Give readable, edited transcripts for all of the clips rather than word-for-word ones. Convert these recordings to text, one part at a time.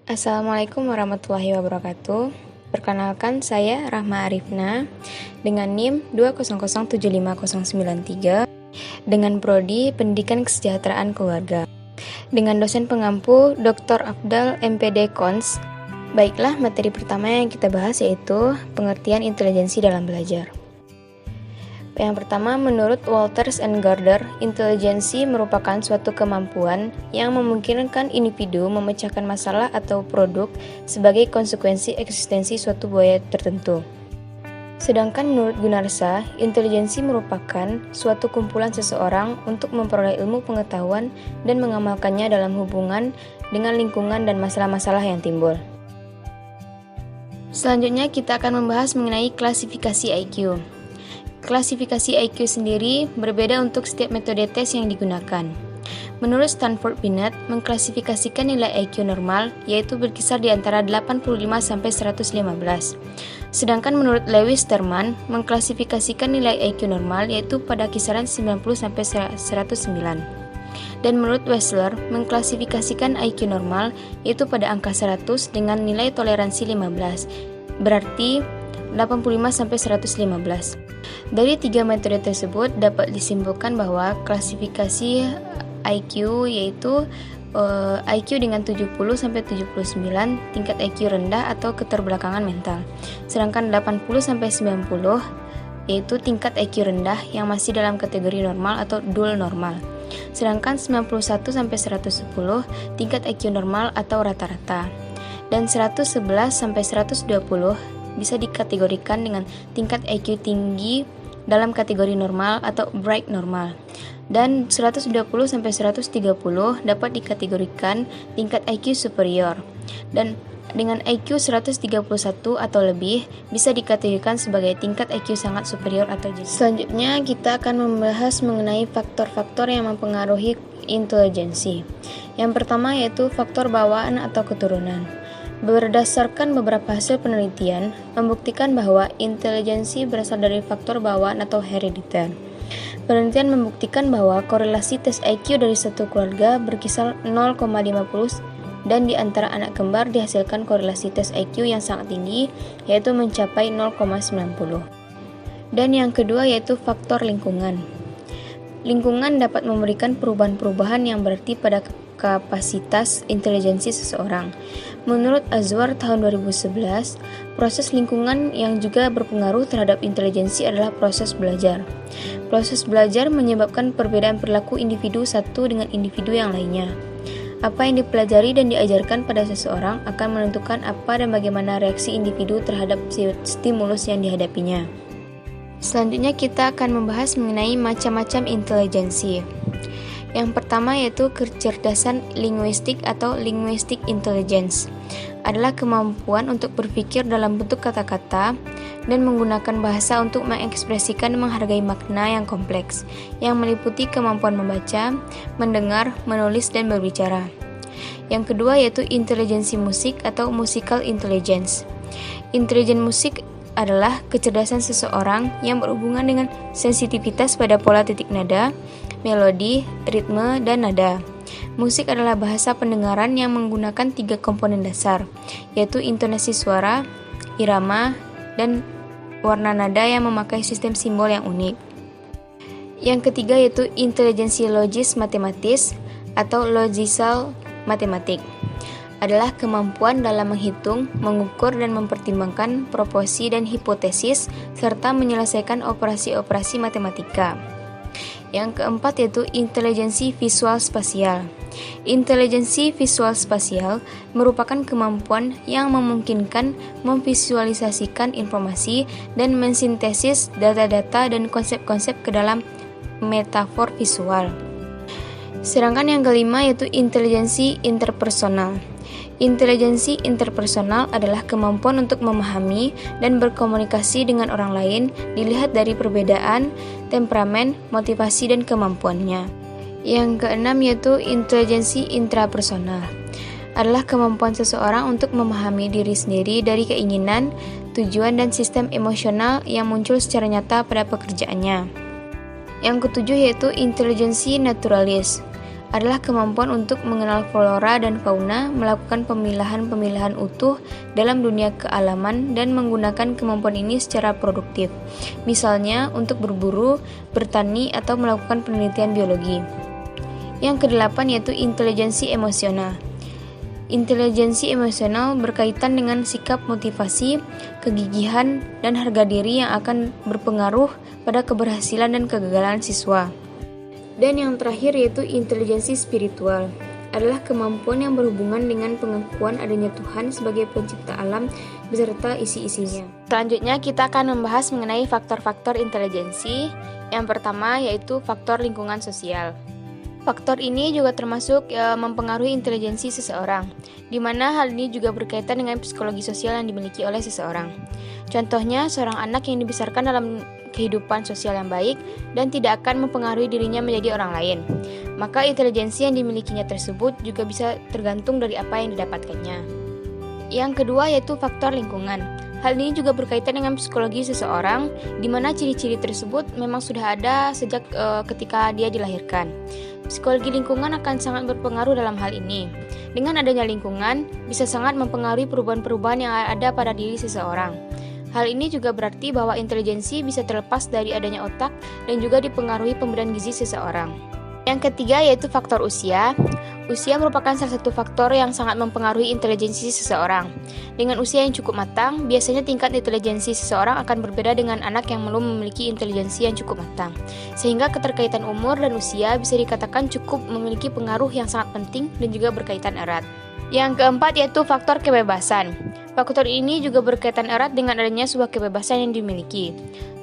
Assalamualaikum warahmatullahi wabarakatuh. Perkenalkan, saya Rahma Arifna dengan NIM 2007593 dengan prodi Pendidikan Kesejahteraan Keluarga dengan dosen pengampu Dr. Afdal MPD Cons. Baiklah, materi pertama yang kita bahas yaitu pengertian intelijensi dalam belajar. Yang pertama, menurut Walters and Gardner, intelijensi merupakan suatu kemampuan yang memungkinkan individu memecahkan masalah atau produk sebagai konsekuensi eksistensi suatu budaya tertentu. Sedangkan menurut Gunarsa, intelijensi merupakan suatu kumpulan seseorang untuk memperoleh ilmu pengetahuan dan mengamalkannya dalam hubungan dengan lingkungan dan masalah-masalah yang timbul. Selanjutnya kita akan membahas mengenai klasifikasi IQ. Klasifikasi IQ sendiri berbeda untuk setiap metode tes yang digunakan. Menurut Stanford Binet, mengklasifikasikan nilai IQ normal yaitu berkisar di antara 85 sampai 115. Sedangkan menurut Lewis Terman, mengklasifikasikan nilai IQ normal yaitu pada kisaran 90 sampai 109. Dan menurut Wechsler, mengklasifikasikan IQ normal yaitu pada angka 100 dengan nilai toleransi 15, berarti 85 sampai 115. Dari tiga metode tersebut dapat disimpulkan bahwa klasifikasi IQ yaitu IQ dengan 70 sampai 79 tingkat IQ rendah atau keterbelakangan mental. Sedangkan 80 sampai 90 yaitu tingkat IQ rendah yang masih dalam kategori normal atau dual normal. Sedangkan 91 sampai 110 tingkat IQ normal atau rata-rata. Dan 111 sampai 120 bisa dikategorikan dengan tingkat IQ tinggi dalam kategori normal atau bright normal. Dan 120 sampai 130 dapat dikategorikan tingkat IQ superior. Dan dengan IQ 131 atau lebih bisa dikategorikan sebagai tingkat IQ sangat superior atau jenius. Selanjutnya kita akan membahas mengenai faktor-faktor yang mempengaruhi intelijensi. Yang pertama yaitu faktor bawaan atau keturunan. Berdasarkan beberapa hasil penelitian, membuktikan bahwa intelijensi berasal dari faktor bawaan atau herediter. Penelitian membuktikan bahwa korelasi tes IQ dari satu keluarga berkisar 0,50 dan di antara anak kembar dihasilkan korelasi tes IQ yang sangat tinggi, yaitu mencapai 0,90. Dan yang kedua yaitu faktor lingkungan. Lingkungan dapat memberikan perubahan-perubahan yang berarti pada kapasitas intelijensi seseorang. Menurut Azwar tahun 2011, proses lingkungan yang juga berpengaruh terhadap intelijensi adalah proses belajar. Proses belajar menyebabkan perbedaan perilaku individu satu dengan individu yang lainnya. Apa yang dipelajari dan diajarkan pada seseorang akan menentukan apa dan bagaimana reaksi individu terhadap stimulus yang dihadapinya. Selanjutnya kita akan membahas mengenai macam-macam intelijensi. Yang pertama yaitu kecerdasan linguistik atau linguistic intelligence. Adalah kemampuan untuk berpikir dalam bentuk kata-kata dan menggunakan bahasa untuk mengekspresikan dan menghargai makna yang kompleks, yang meliputi kemampuan membaca, mendengar, menulis, dan berbicara. Yang kedua yaitu intelijensi musik atau musical intelligence. Intelijen musik adalah kecerdasan seseorang yang berhubungan dengan sensitivitas pada pola titik nada, melodi, ritme, dan nada. Musik adalah bahasa pendengaran yang menggunakan tiga komponen dasar, yaitu intonasi suara, irama, dan warna nada yang memakai sistem simbol yang unik. Yang ketiga yaitu intelijensi logis matematis atau logical matematik. Adalah kemampuan dalam menghitung, mengukur, dan mempertimbangkan proporsi dan hipotesis, serta menyelesaikan operasi-operasi matematika. Yang keempat yaitu intelijensi visual spasial. Intelijensi visual spasial merupakan kemampuan yang memungkinkan memvisualisasikan informasi dan mensintesis data-data dan konsep-konsep ke dalam metafor visual. Sedangkan yang kelima yaitu intelijensi interpersonal. Intelijensi interpersonal adalah kemampuan untuk memahami dan berkomunikasi dengan orang lain dilihat dari perbedaan, temperamen, motivasi, dan kemampuannya. Yang keenam yaitu intelijensi intrapersonal. Adalah kemampuan seseorang untuk memahami diri sendiri dari keinginan, tujuan, dan sistem emosional yang muncul secara nyata pada pekerjaannya. Yang ketujuh yaitu intelijensi naturalis. adalah kemampuan untuk mengenal flora dan fauna, melakukan pemilahan-pemilahan utuh dalam dunia kealaman, dan menggunakan kemampuan ini secara produktif. Misalnya, untuk berburu, bertani, atau melakukan penelitian biologi. Yang kedelapan yaitu intelijensi emosional. Intelijensi emosional berkaitan dengan sikap, motivasi, kegigihan, dan harga diri yang akan berpengaruh pada keberhasilan dan kegagalan siswa. Dan yang terakhir yaitu intelijensi spiritual, adalah kemampuan yang berhubungan dengan pengakuan adanya Tuhan sebagai pencipta alam beserta isi-isinya. Selanjutnya kita akan membahas mengenai faktor-faktor intelijensi. Yang pertama yaitu faktor lingkungan sosial. Faktor ini juga termasuk mempengaruhi intelijensi seseorang, di mana hal ini juga berkaitan dengan psikologi sosial yang dimiliki oleh seseorang. Contohnya, seorang anak yang dibesarkan dalam kehidupan sosial yang baik dan tidak akan mempengaruhi dirinya menjadi orang lain, maka intelijensi yang dimilikinya tersebut juga bisa tergantung dari apa yang didapatkannya. Yang kedua yaitu faktor lingkungan. Hal ini juga berkaitan dengan psikologi seseorang, di mana ciri-ciri tersebut memang sudah ada sejak ketika dia dilahirkan. Psikologi lingkungan akan sangat berpengaruh dalam hal ini. Dengan adanya lingkungan, bisa sangat mempengaruhi perubahan-perubahan yang ada pada diri seseorang. Hal ini juga berarti bahwa intelijensi bisa terlepas dari adanya otak dan juga dipengaruhi pemberian gizi seseorang. Yang ketiga yaitu faktor usia. Usia merupakan salah satu faktor yang sangat mempengaruhi intelijensi seseorang. Dengan usia yang cukup matang, biasanya tingkat intelijensi seseorang akan berbeda dengan anak yang belum memiliki intelijensi yang cukup matang. Sehingga keterkaitan umur dan usia bisa dikatakan cukup memiliki pengaruh yang sangat penting dan juga berkaitan erat. Yang keempat yaitu faktor kebebasan. Faktor ini juga berkaitan erat dengan adanya sebuah kebebasan yang dimiliki.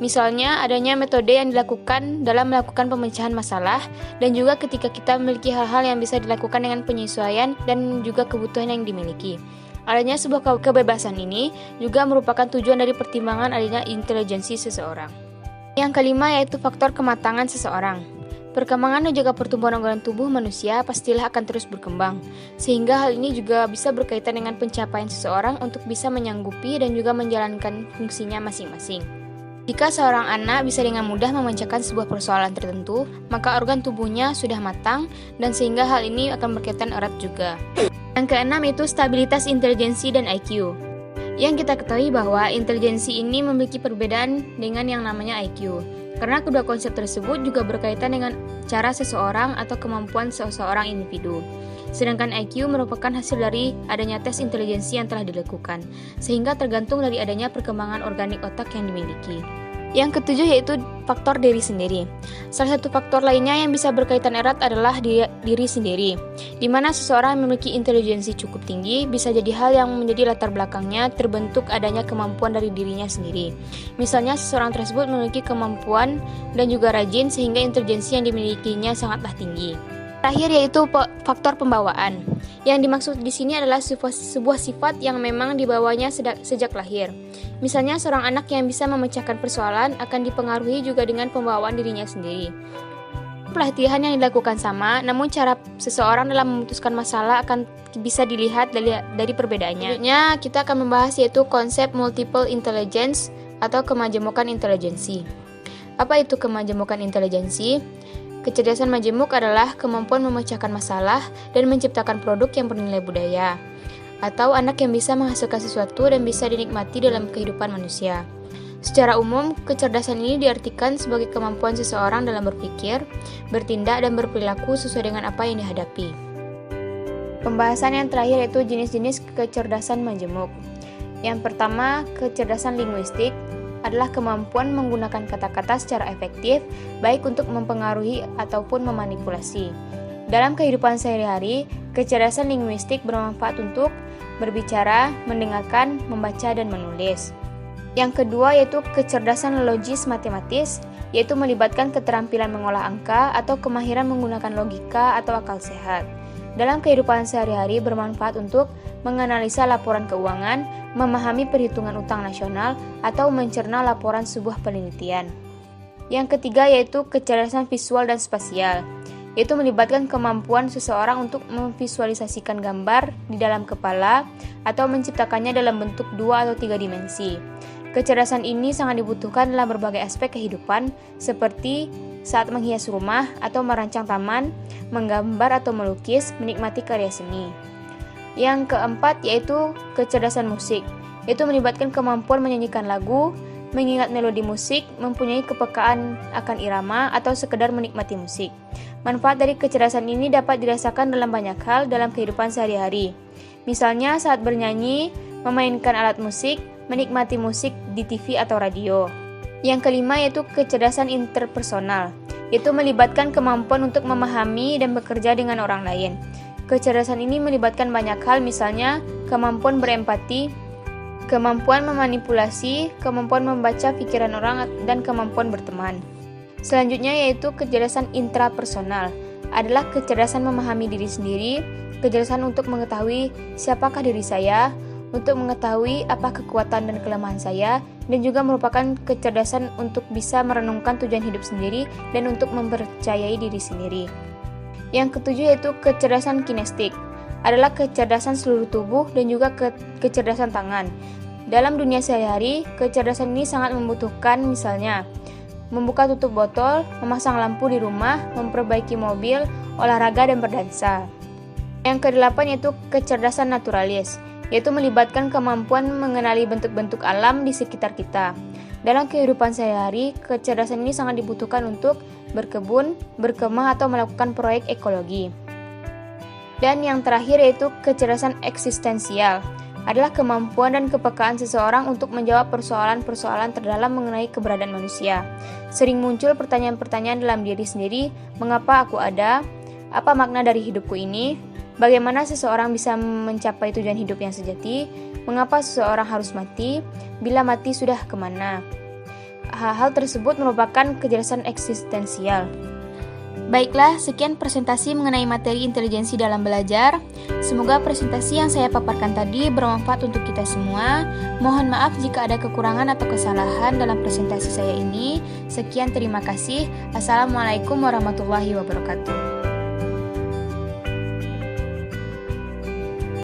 Misalnya, adanya metode yang dilakukan dalam melakukan pemecahan masalah, dan juga ketika kita memiliki hal-hal yang bisa dilakukan dengan penyesuaian dan juga kebutuhan yang dimiliki. Adanya sebuah kebebasan ini juga merupakan tujuan dari pertimbangan adanya intelijensi seseorang. Yang kelima yaitu faktor kematangan seseorang. Perkembangan dan juga pertumbuhan organ tubuh manusia pastilah akan terus berkembang, sehingga hal ini juga bisa berkaitan dengan pencapaian seseorang untuk bisa menyanggupi dan juga menjalankan fungsinya masing-masing. Jika seorang anak bisa dengan mudah memecahkan sebuah persoalan tertentu, maka organ tubuhnya sudah matang dan sehingga hal ini akan berkaitan erat juga. Yang keenam itu stabilitas intelijensi dan IQ. Yang kita ketahui bahwa intelijensi ini memiliki perbedaan dengan yang namanya IQ. Karena kedua konsep tersebut juga berkaitan dengan cara seseorang atau kemampuan seseorang individu. Sedangkan IQ merupakan hasil dari adanya tes intelijensi yang telah dilakukan, sehingga tergantung dari adanya perkembangan organik otak yang dimiliki. Yang ketujuh yaitu faktor diri sendiri. Salah satu faktor lainnya yang bisa berkaitan erat adalah diri sendiri, di mana seseorang memiliki intelijensi cukup tinggi bisa jadi hal yang menjadi latar belakangnya terbentuk adanya kemampuan dari dirinya sendiri. Misalnya seseorang tersebut memiliki kemampuan dan juga rajin sehingga intelijensi yang dimilikinya sangatlah tinggi. Terakhir yaitu faktor pembawaan. Yang dimaksud di sini adalah sebuah sifat yang memang dibawanya sejak lahir. Misalnya seorang anak yang bisa memecahkan persoalan akan dipengaruhi juga dengan pembawaan dirinya sendiri. Pelatihan yang dilakukan sama, namun cara seseorang dalam memutuskan masalah akan bisa dilihat dari perbedaannya. Selanjutnya kita akan membahas yaitu konsep multiple intelligence atau kemajemukan intelijensi. Apa itu kemajemukan intelijensi? Kecerdasan majemuk adalah kemampuan memecahkan masalah dan menciptakan produk yang bernilai budaya, atau anak yang bisa menghasilkan sesuatu dan bisa dinikmati dalam kehidupan manusia. Secara umum, kecerdasan ini diartikan sebagai kemampuan seseorang dalam berpikir, bertindak, dan berperilaku sesuai dengan apa yang dihadapi. Pembahasan yang terakhir yaitu jenis-jenis kecerdasan majemuk. Yang pertama, kecerdasan linguistik adalah kemampuan menggunakan kata-kata secara efektif, baik untuk mempengaruhi ataupun memanipulasi. Dalam kehidupan sehari-hari, kecerdasan linguistik bermanfaat untuk berbicara, mendengarkan, membaca, dan menulis. Yang kedua yaitu kecerdasan logis matematis, yaitu melibatkan keterampilan mengolah angka atau kemahiran menggunakan logika atau akal sehat. Dalam kehidupan sehari-hari bermanfaat untuk menganalisa laporan keuangan, memahami perhitungan utang nasional, atau mencerna laporan sebuah penelitian. Yang ketiga yaitu kecerdasan visual dan spasial, yaitu melibatkan kemampuan seseorang untuk memvisualisasikan gambar di dalam kepala atau menciptakannya dalam bentuk 2 atau 3 dimensi. Kecerdasan ini sangat dibutuhkan dalam berbagai aspek kehidupan, seperti saat menghias rumah atau merancang taman, menggambar atau melukis, menikmati karya seni. Yang keempat yaitu kecerdasan musik, yaitu melibatkan kemampuan menyanyikan lagu, mengingat melodi musik, mempunyai kepekaan akan irama, atau sekedar menikmati musik. Manfaat dari kecerdasan ini dapat dirasakan dalam banyak hal dalam kehidupan sehari-hari. Misalnya saat bernyanyi, memainkan alat musik, menikmati musik di TV atau radio. Yang kelima yaitu kecerdasan interpersonal, yaitu melibatkan kemampuan untuk memahami dan bekerja dengan orang lain. Kecerdasan ini melibatkan banyak hal, misalnya kemampuan berempati, kemampuan memanipulasi, kemampuan membaca pikiran orang, dan kemampuan berteman. Selanjutnya yaitu kecerdasan intrapersonal, adalah kecerdasan memahami diri sendiri, kecerdasan untuk mengetahui siapakah diri saya, untuk mengetahui apa kekuatan dan kelemahan saya, dan juga merupakan kecerdasan untuk bisa merenungkan tujuan hidup sendiri dan untuk mempercayai diri sendiri. Yang ketujuh yaitu kecerdasan kinestik, adalah kecerdasan seluruh tubuh dan juga kecerdasan tangan. Dalam dunia sehari-hari, kecerdasan ini sangat membutuhkan, misalnya membuka tutup botol, memasang lampu di rumah, memperbaiki mobil, olahraga, dan berdansa. Yang kedelapan yaitu kecerdasan naturalis, yaitu melibatkan kemampuan mengenali bentuk-bentuk alam di sekitar kita. Dalam kehidupan sehari-hari, kecerdasan ini sangat dibutuhkan untuk berkebun, berkemah, atau melakukan proyek ekologi. Dan yang terakhir yaitu kecerdasan eksistensial, adalah kemampuan dan kepekaan seseorang untuk menjawab persoalan-persoalan terdalam mengenai keberadaan manusia. Sering muncul pertanyaan-pertanyaan dalam diri sendiri, mengapa aku ada? Apa makna dari hidupku ini? Bagaimana seseorang bisa mencapai tujuan hidup yang sejati? Mengapa seseorang harus mati? Bila mati sudah kemana? Hal-hal tersebut merupakan kecerdasan eksistensial. Baiklah, sekian presentasi mengenai materi intelijensi dalam belajar. Semoga presentasi yang saya paparkan tadi bermanfaat untuk kita semua. Mohon maaf jika ada kekurangan atau kesalahan dalam presentasi saya ini. Sekian, terima kasih. Assalamualaikum warahmatullahi wabarakatuh.